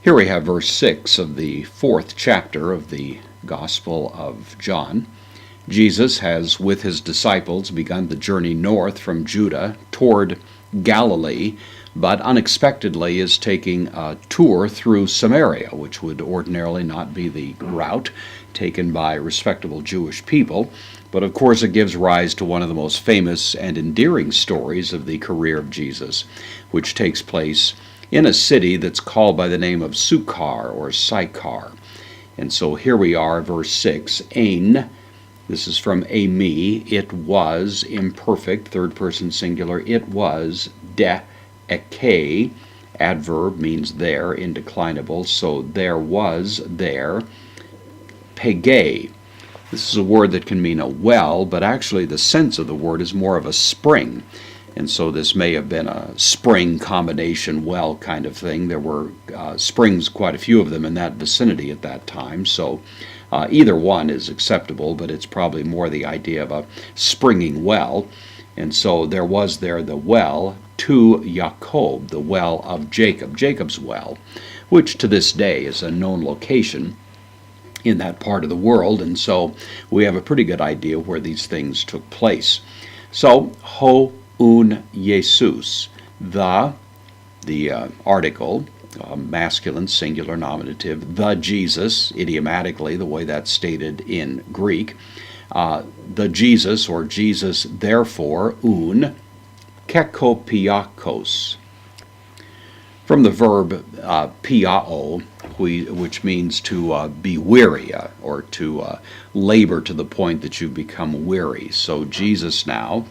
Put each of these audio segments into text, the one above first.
Here we have verse 6 of the 4th chapter of the Gospel of John. Jesus has, with his disciples, begun the journey north from Judah toward Galilee, but unexpectedly is taking a tour through Samaria, which would ordinarily not be the route taken by respectable Jewish people. But of course it gives rise to one of the most famous and endearing stories of the career of Jesus, which takes place in a city that's called by the name of Sychar or Sychar. And so here we are, verse 6, Ein. This is from Ami. It was, imperfect, third person singular. It was de-eke. Adverb means there, indeclinable. So there was there. Pege. This is a word that can mean a well, but actually the sense of the word is more of a spring. And so this may have been a spring combination well kind of thing. There were springs, quite a few of them in that vicinity at that time. So either one is acceptable, but it's probably more the idea of a springing well. And so there was there the well to Jacob, the well of Jacob, Jacob's well, which to this day is a known location in that part of the world. And so we have a pretty good idea where these things took place. So, un Jesus, the article, masculine, singular, nominative, the Jesus, idiomatically, the way that's stated in Greek, the Jesus, or Jesus, therefore, un kekopiakos. From the verb piao, which means to be weary, or to labor to the point that you become weary. So Jesus now,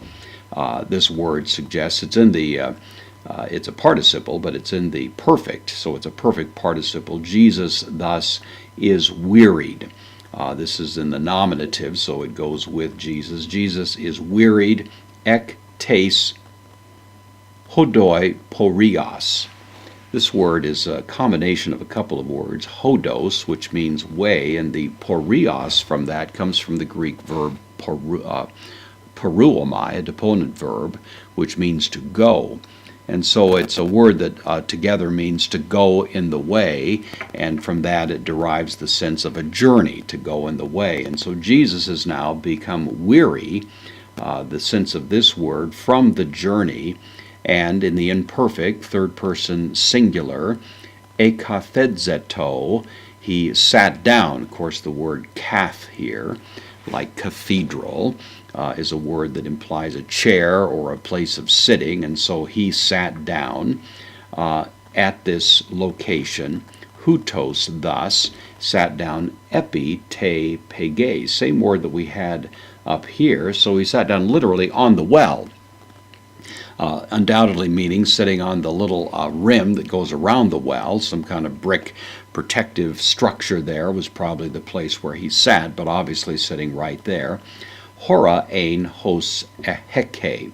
this word suggests it's in the, it's a participle, but it's in the perfect, so it's a perfect participle. Jesus thus is wearied. This is in the nominative, so it goes with Jesus. Jesus is wearied, ek tes hodoi porios. This word is a combination of a couple of words, hodos, which means way, and the porios from that comes from the Greek verb peruomai, a deponent verb, which means to go. And so it's a word that together means to go in the way, and from that it derives the sense of a journey, to go in the way. And so Jesus has now become weary, the sense of this word, from the journey, and in the imperfect, third person singular, ekathetzeto, he sat down. Of course, the word kath here, like cathedral, is a word that implies a chair or a place of sitting, and so he sat down at this location. Hutos thus sat down, epi te pege, same word that we had up here. So he sat down literally on the well, undoubtedly meaning sitting on the little rim that goes around the well. Some kind of brick protective structure there was probably the place where he sat, but obviously sitting right there. Hora ein hos heke.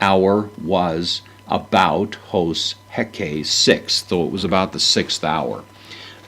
Hour was about hos heke, sixth, though it was about the 6th hour.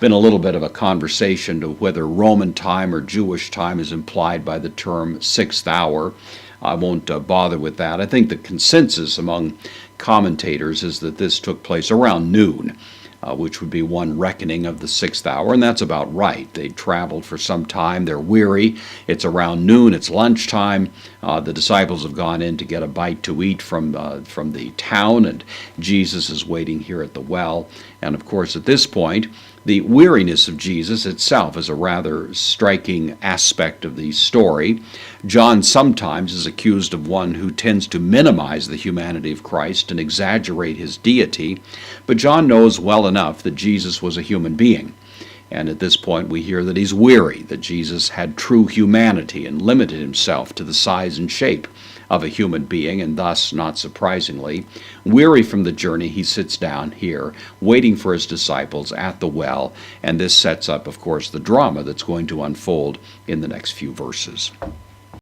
Been a little bit of a conversation to whether Roman time or Jewish time is implied by the term 6th hour. I won't bother with that. I think the consensus among commentators is that this took place around noon, which would be one reckoning of the 6th hour, and that's about right. They traveled for some time, they're weary, it's around noon, it's lunchtime, the disciples have gone in to get a bite to eat from the town, and Jesus is waiting here at the well. And of course at this point, the weariness of Jesus itself is a rather striking aspect of the story. John sometimes is accused of one who tends to minimize the humanity of Christ and exaggerate his deity, but John knows well enough that Jesus was a human being. And at this point we hear that he's weary, that Jesus had true humanity and limited himself to the size and shape of a human being, and thus, not surprisingly, weary from the journey, he sits down here, waiting for his disciples at the well, and this sets up, of course, the drama that's going to unfold in the next few verses.